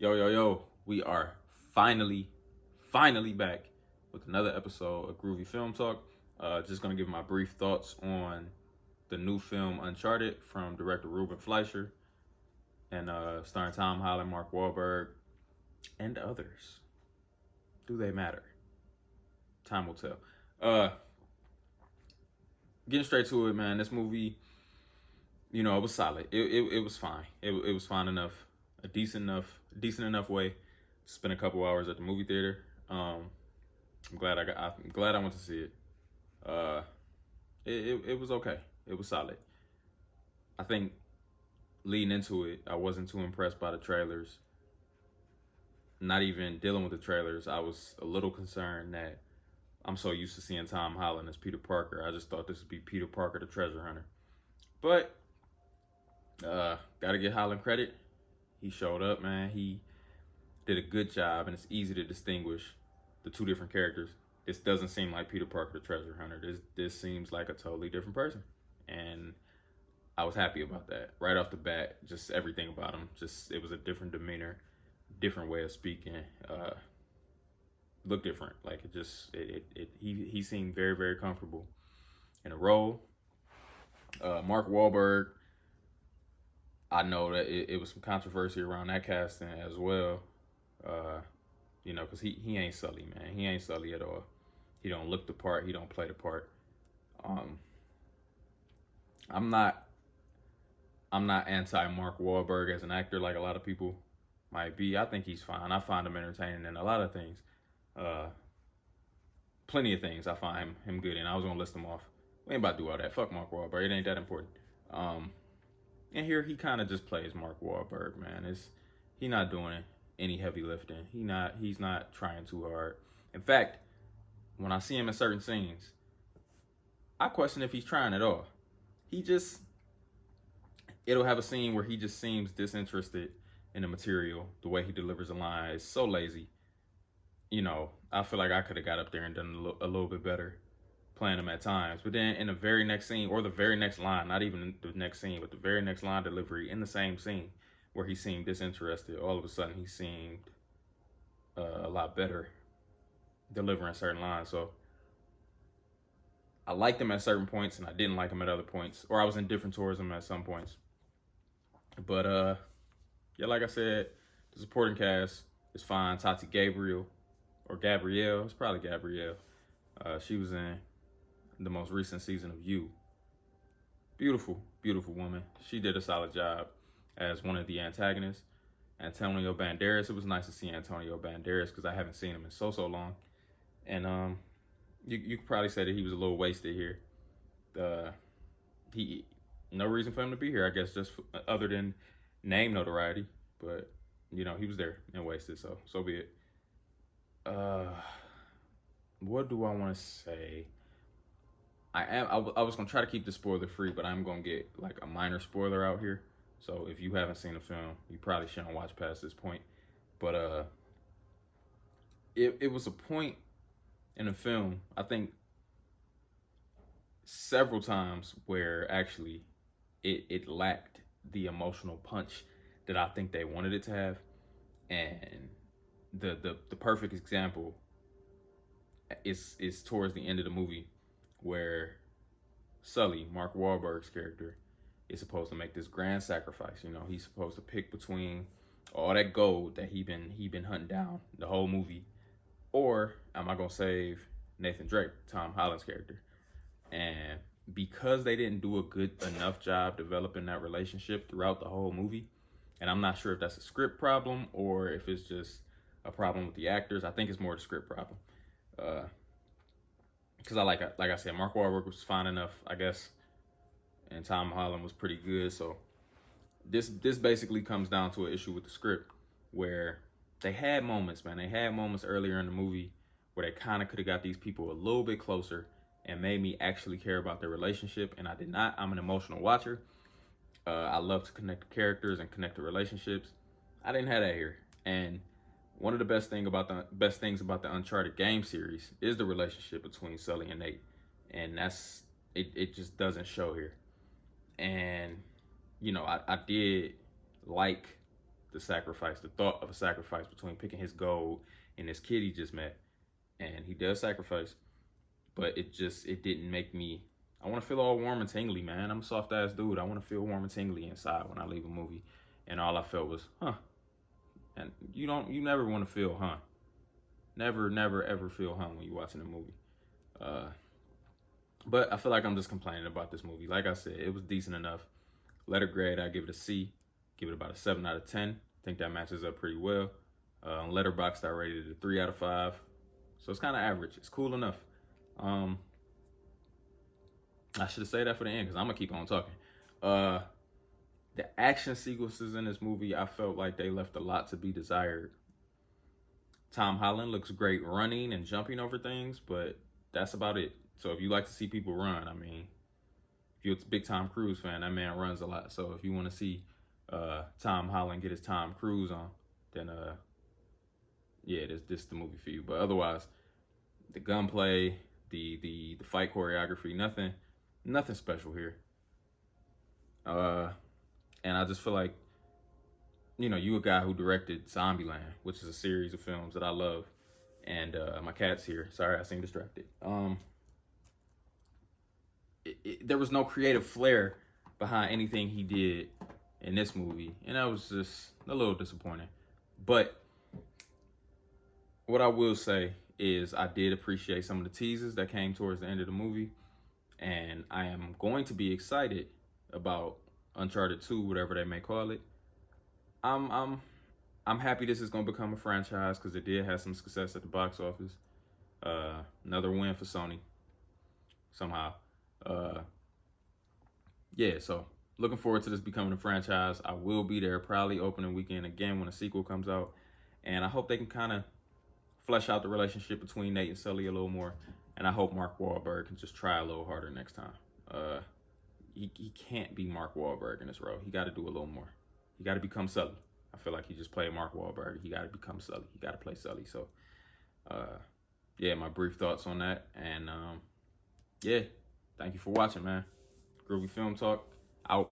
Yo, yo, yo, we are finally back with another episode of Groovy Film Talk. Just gonna give my brief thoughts on the new film Uncharted from director Ruben Fleischer and starring Tom Holland, Mark Wahlberg, and others. Do they matter? Time will tell. Uh, Getting straight to it, man. This movie, it was solid. It was fine. It was fine enough, a decent enough way to spend a couple hours at the movie theater. I'm glad I went to see it. Uh, it was okay. It was solid. I think leading into it, I wasn't too impressed by the trailers. Not even dealing with the trailers, I was a little concerned that I'm so used to seeing Tom Holland as Peter Parker. I just thought this would be Peter Parker, the treasure hunter. But gotta get Holland credit. He showed up, man. He did a good job, and it's easy to distinguish the two different characters. This doesn't seem like Peter Parker, the treasure hunter. This seems like a totally different person, and I was happy about that right off the bat. Just everything about him, just it was a different demeanor, different way of speaking. Looked different. Like he seemed very comfortable in a role. Mark Wahlberg, I know that it was some controversy around that casting as well. Uh, because he ain't Sully, man. He ain't Sully at all. He don't look the part. He don't play the part. Um, I'm not I'm not anti Mark Wahlberg as an actor like a lot of people might be. I think he's fine. I find him entertaining in a lot of things. Uh, Plenty of things I find him good in. I was gonna list them off. We ain't about to do all that. Fuck Mark Wahlberg. It ain't that important. Um, and here he kind of just plays Mark Wahlberg, man. He not doing any heavy lifting. He's not trying too hard. In fact, when I see him in certain scenes, I question if he's trying at all. He just it'll have a scene where he just seems disinterested in the material. The way he delivers a line is so lazy. I feel like I could have got up there and done a little bit better playing him at times. But then in the very next scene, or the very next line, not even the next scene, but the very next line delivery in the same scene where he seemed disinterested, all of a sudden he seemed a lot better delivering certain lines. So I liked him at certain points and I didn't like him at other points, or I was indifferent towards him at some points. But yeah, like I said, the supporting cast is fine. Tati Gabriel, or Gabrielle, it's probably Gabrielle. She was in the most recent season of You. Beautiful woman. She did a solid job as one of the antagonists. Antonio Banderas. It was nice to see Antonio Banderas because I haven't seen him in so long. And you could probably say that he was a little wasted here. He No reason for him to be here, I guess, just other than name notoriety. But he was there and wasted. So be it. What do I want to say? I was gonna try to keep this spoiler free, but I'm gonna get like a minor spoiler out here. So if you haven't seen the film, you probably shouldn't watch past this point. But it was a point in the film, I think several times where actually it lacked the emotional punch that I think they wanted it to have. And the perfect example is towards the end of the movie where Sully, Mark Wahlberg's character, is supposed to make this grand sacrifice. He's supposed to pick between all that gold that he been hunting down the whole movie, or am I gonna save Nathan Drake, Tom Holland's character? And because they didn't do a good enough job developing that relationship throughout the whole movie, and I'm not sure if that's a script problem or if it's just a problem with the actors. I think it's more the script problem. Because like I said, Mark Wahlberg was fine enough, I guess, and Tom Holland was pretty good. So this basically comes down to an issue with the script where they had moments, man. They had moments earlier in the movie where they kind of could have got these people a little bit closer and made me actually care about their relationship, and I did not. I'm an emotional watcher. I love to connect the characters and connect the relationships. I didn't have that here, and one of the best things about the Uncharted game series is the relationship between Sully and Nate, and that's it. It just doesn't show here, and I did like the sacrifice, the thought of a sacrifice between picking his gold and this kid he just met. And he does sacrifice, but it didn't make me. I want to feel all warm and tingly, man. I'm a soft ass dude. I want to feel warm and tingly inside when I leave a movie, and all I felt was, huh. And you never want to feel, huh? Never, never, ever feel, huh, when you're watching a movie. But I feel like I'm just complaining about this movie. Like I said, it was decent enough. Letter grade, I give it a C. Give it about a 7 out of 10. I think that matches up pretty well. On Letterboxd, I rated it a 3 out of 5. So it's kind of average. It's cool enough. I should have said that for the end because I'm going to keep on talking. The action sequences in this movie, I felt like they left a lot to be desired. Tom Holland looks great running and jumping over things, but that's about it. So if you like to see people run, I mean, if you're a big Tom Cruise fan, that man runs a lot. So if you want to see Tom Holland get his Tom Cruise on, then yeah, this is the movie for you. But otherwise, the gunplay, the fight choreography, nothing special here. And I just feel like, you a guy who directed Zombieland, which is a series of films that I love. And my cat's here. Sorry, I seem distracted. There was no creative flair behind anything he did in this movie, and that was just a little disappointing. But what I will say is I did appreciate some of the teases that came towards the end of the movie, and I am going to be excited about Uncharted 2, whatever they may call it. I'm happy this is going to become a franchise because it did have some success at the box office. Another win for Sony somehow. Yeah, so looking forward to this becoming a franchise. I will be there probably opening weekend again when a sequel comes out, and I hope they can kind of flesh out the relationship between Nate and Sully a little more, and I hope Mark Wahlberg can just try a little harder next time. He can't be Mark Wahlberg in this role. He got to do a little more. He got to become Sully. I feel like he just played Mark Wahlberg. He got to become Sully. He got to play Sully. So, yeah, my brief thoughts on that. And, yeah, thank you for watching, man. Groovy Film Talk.